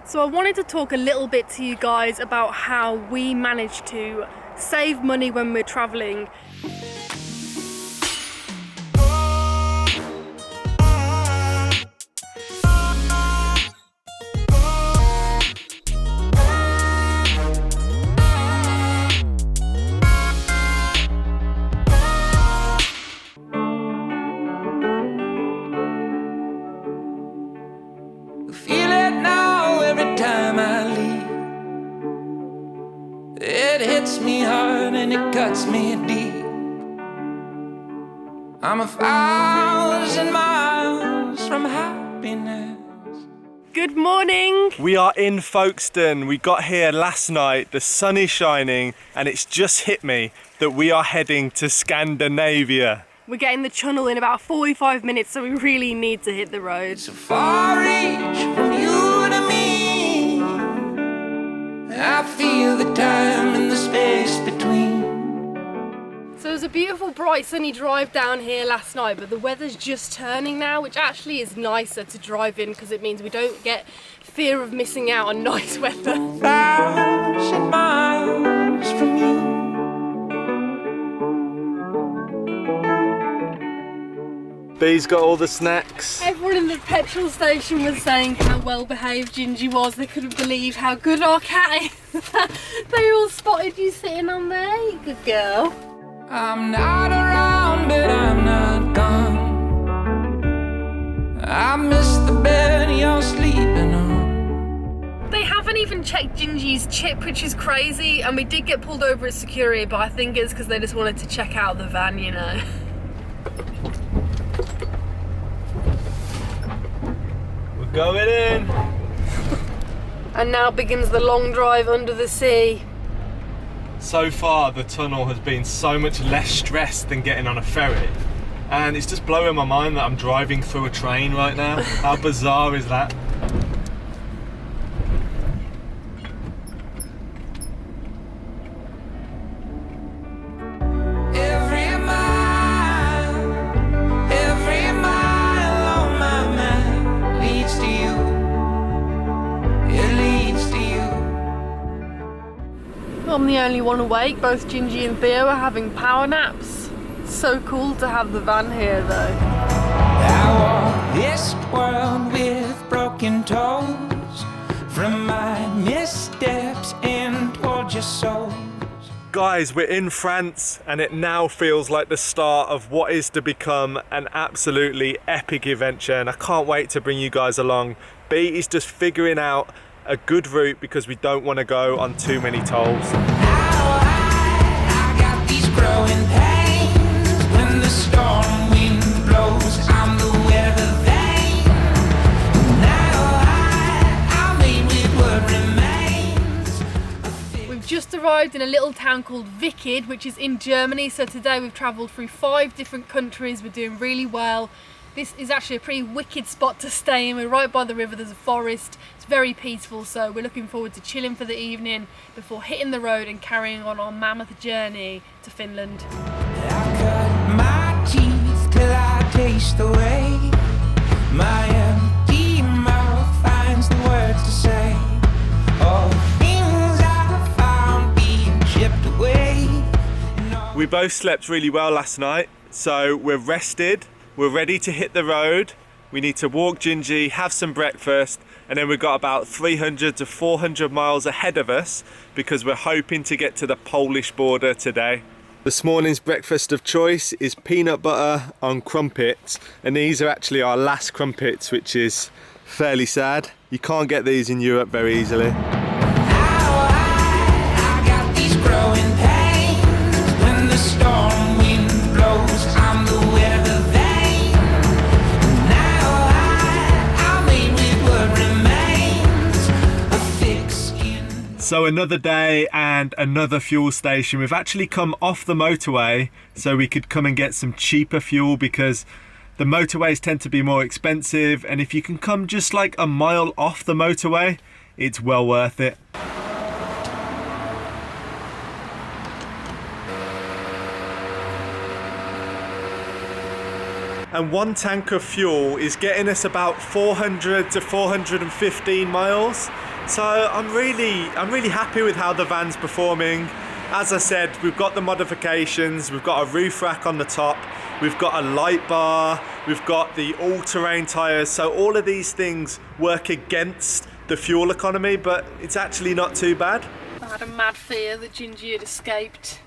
So I wanted to talk a little bit to you guys about how we manage to save money when we're traveling. It hits me hard and it cuts me deep. I'm 1,000 miles from happiness. Good morning! We are in Folkestone. We got here last night, the sun is shining, and it's just hit me that we are heading to Scandinavia. We're getting the channel in about 45 minutes, so we really need to hit the road. So far reach from you to me. I feel the time and the space between. So it was a beautiful, bright, sunny drive down here last night, but the weather's just turning now, which actually is nicer to drive in because it means we don't get fear of missing out on nice weather. 1,000 miles from you. Bee's got all the snacks. Everyone in the petrol station was saying how well behaved Gingy was. They couldn't believe how good our cat is. They all spotted you sitting on there. You good girl. I'm not around, but I'm not gone. I miss the bed you're sleeping on. They haven't even checked Gingy's chip, which is crazy. And we did get pulled over at security, but I think it's because they just wanted to check out the van, you know. Going in. And now begins the long drive under the sea. So far, the tunnel has been so much less stressed than getting on a ferry. And it's just blowing my mind that I'm driving through a train right now. How bizarre is that? I'm the only one awake. Both Gingy and Theo are having power naps. So cool to have the van here though. I walk this world with broken toes from my missteps and towards your souls. Guys, we're in France and it now feels like the start of what is to become an absolutely epic adventure, and I can't wait to bring you guys along. Bee is just figuring out a good route because we don't want to go on too many tolls. I got these growing pains when the storm wind blows. I'm the weather vane. Now I'm made with what remains. We've just arrived in a little town called Wicked, which is in Germany. So today we've travelled through 5 different countries. We're doing really well. This is actually a pretty wicked spot to stay in. We're right by the river, there's a forest. It's very peaceful, so we're looking forward to chilling for the evening before hitting the road and carrying on our mammoth journey to Finland. I cut my teeth till I taste the way my empty mouth finds the words to say. All the things I found being chipped away. We both slept really well last night, so we're rested. We're ready to hit the road. We need to walk Gingy, have some breakfast, and then we've got about 300 to 400 miles ahead of us because we're hoping to get to the Polish border today. This morning's breakfast of choice is peanut butter on crumpets, and these are actually our last crumpets, which is fairly sad. You can't get these in Europe very easily. I got these growing pains when the storm wind blows. I'm the weather vane. So another day and another fuel station. We've actually come off the motorway so we could come and get some cheaper fuel because the motorways tend to be more expensive, and if you can come just like a mile off the motorway, it's well worth it. And one tank of fuel is getting us about 400 to 415 miles. So I'm really happy with how the van's performing. As I said, we've got the modifications, we've got a roof rack on the top, we've got a light bar, we've got the all-terrain tyres, so all of these things work against the fuel economy, but it's actually not too bad. I had a mad fear that Gingy had escaped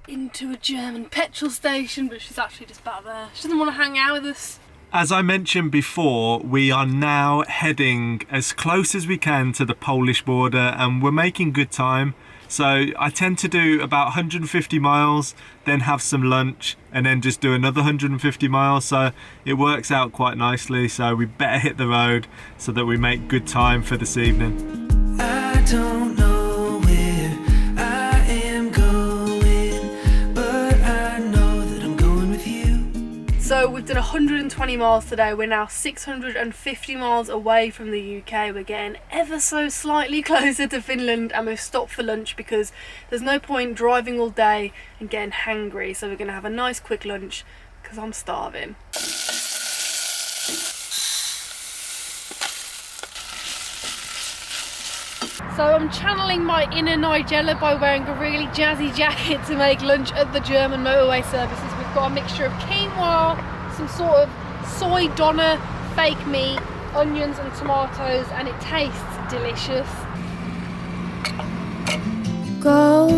into a German petrol station, but she's actually just back there. She doesn't want to hang out with us. As I mentioned before, we are now heading as close as we can to the Polish border, and we're making good time. So I tend to do about 150 miles, then have some lunch, and then just do another 150 miles. So it works out quite nicely. So we better hit the road so that we make good time for this evening. I don't know where I am going, but I know that I'm going with you. So we've done 120 miles today. We're now 650 miles away from the UK. We're getting ever so slightly closer to Finland, and we've stopped for lunch because there's no point driving all day and getting hangry. So we're going to have a nice quick lunch because I'm starving. So I'm channeling my inner Nigella by wearing a really jazzy jacket to make lunch at the German motorway services. We've got a mixture of quinoa, some sort of soy doner, fake meat, onions and tomatoes, and it tastes delicious. Go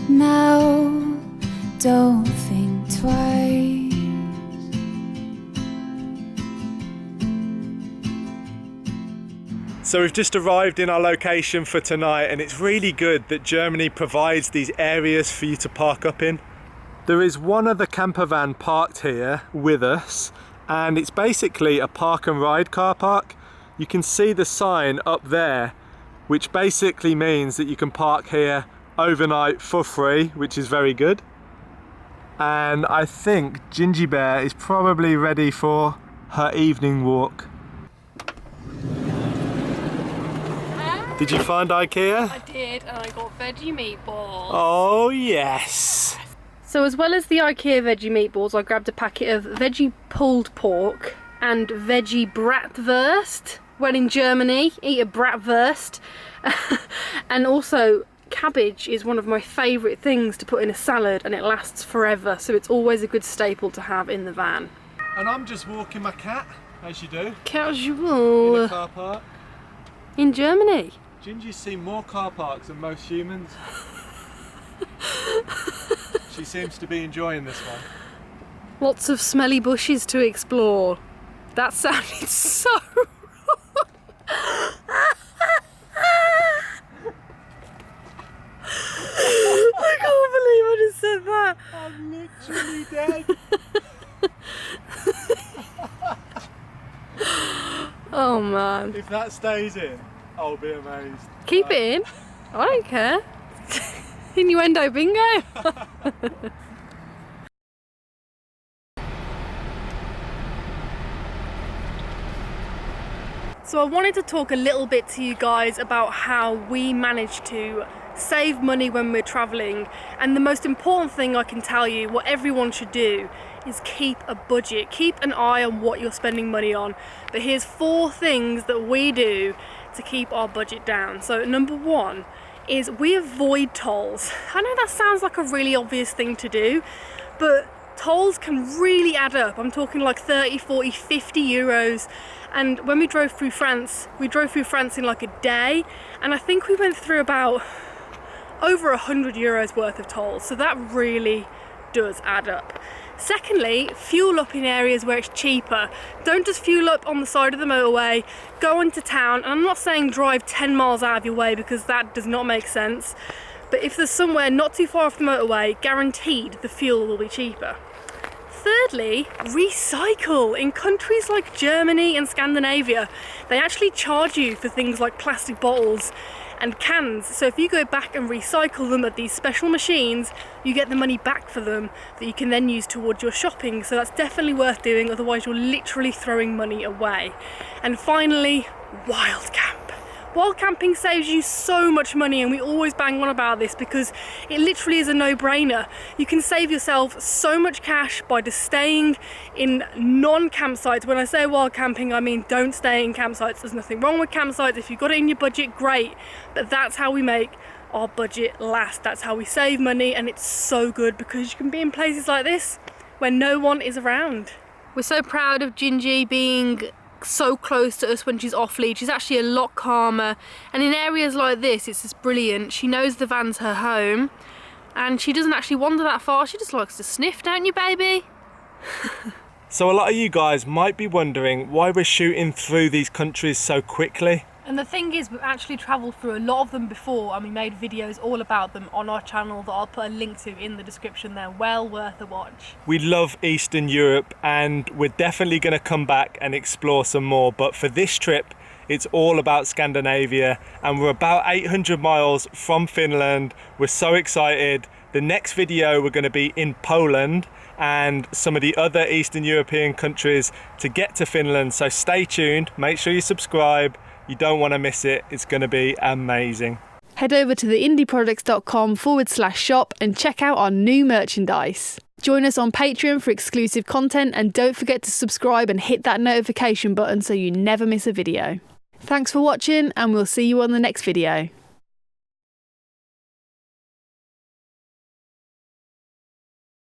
now, don't think twice. So we've just arrived in our location for tonight, and it's really good that Germany provides these areas for you to park up in. There is one other camper van parked here with us, and it's basically a park and ride car park. You can see the sign up there, which basically means that you can park here overnight for free, which is very good. And I think Gingy Bear is probably ready for her evening walk. Did you find IKEA? I did, and I got veggie meatballs. Oh yes! So as well as the IKEA veggie meatballs, I grabbed a packet of veggie pulled pork and veggie bratwurst. When in Germany, eat a bratwurst. And also, cabbage is one of my favourite things to put in a salad, and it lasts forever, so it's always a good staple to have in the van. And I'm just walking my cat, as you do, Casual. in a car park. In Germany. Gingy's seen more car parks than most humans. She seems to be enjoying this one. Lots of smelly bushes to explore. That sounded so wrong. I can't believe I just said that. I'm literally dead. Oh man. If that stays in, I'll be amazed. Keep it in. I don't care. Innuendo bingo. So I wanted to talk a little bit to you guys about how we manage to save money when we're traveling, and the most important thing I can tell you, what everyone should do, is keep a budget. Keep an eye on what you're spending money on. But here's 4 things that we do to keep our budget down. So number 1 is we avoid tolls. I know that sounds like a really obvious thing to do, but tolls can really add up. I'm talking like 30, 40, 50 euros. And when we drove through France in like a day, and I think we went through about over 100 euros worth of tolls. So that really does add up. Secondly, fuel up in areas where it's cheaper. Don't just fuel up on the side of the motorway, go into town, and I'm not saying drive 10 miles out of your way because that does not make sense, but if there's somewhere not too far off the motorway, guaranteed the fuel will be cheaper. Thirdly, recycle. In countries like Germany and Scandinavia, they actually charge you for things like plastic bottles and cans. So if you go back and recycle them at these special machines, you get the money back for them that you can then use towards your shopping. So that's definitely worth doing, otherwise you're literally throwing money away. And finally, wild camp. Wild camping saves you so much money, and we always bang on about this because it literally is a no-brainer. You can save yourself so much cash by just staying in non-campsites. When I say wild camping, I mean don't stay in campsites. There's nothing wrong with campsites. If you've got it in your budget, great. But that's how we make our budget last. That's how we save money, and it's so good because you can be in places like this where no one is around. We're so proud of Gingy being so close to us when she's off lead. She's actually a lot calmer, and in areas like this it's just brilliant. She knows the van's her home and she doesn't actually wander that far. She just likes to sniff, don't you, baby? So a lot of you guys might be wondering why we're shooting through these countries so quickly. And the thing is, we've actually travelled through a lot of them before, and we made videos all about them on our channel that I'll put a link to in the description. They're well worth a watch. We love Eastern Europe, and we're definitely going to come back and explore some more, but for this trip it's all about Scandinavia, and we're about 800 miles from Finland. We're so excited. The next video we're going to be in Poland and some of the other Eastern European countries to get to Finland, so stay tuned, make sure you subscribe. You don't want to miss it. It's going to be amazing. Head over to theindieprojects.com/shop and check out our new merchandise. Join us on Patreon for exclusive content, and don't forget to subscribe and hit that notification button so you never miss a video. Thanks for watching, and we'll see you on the next video.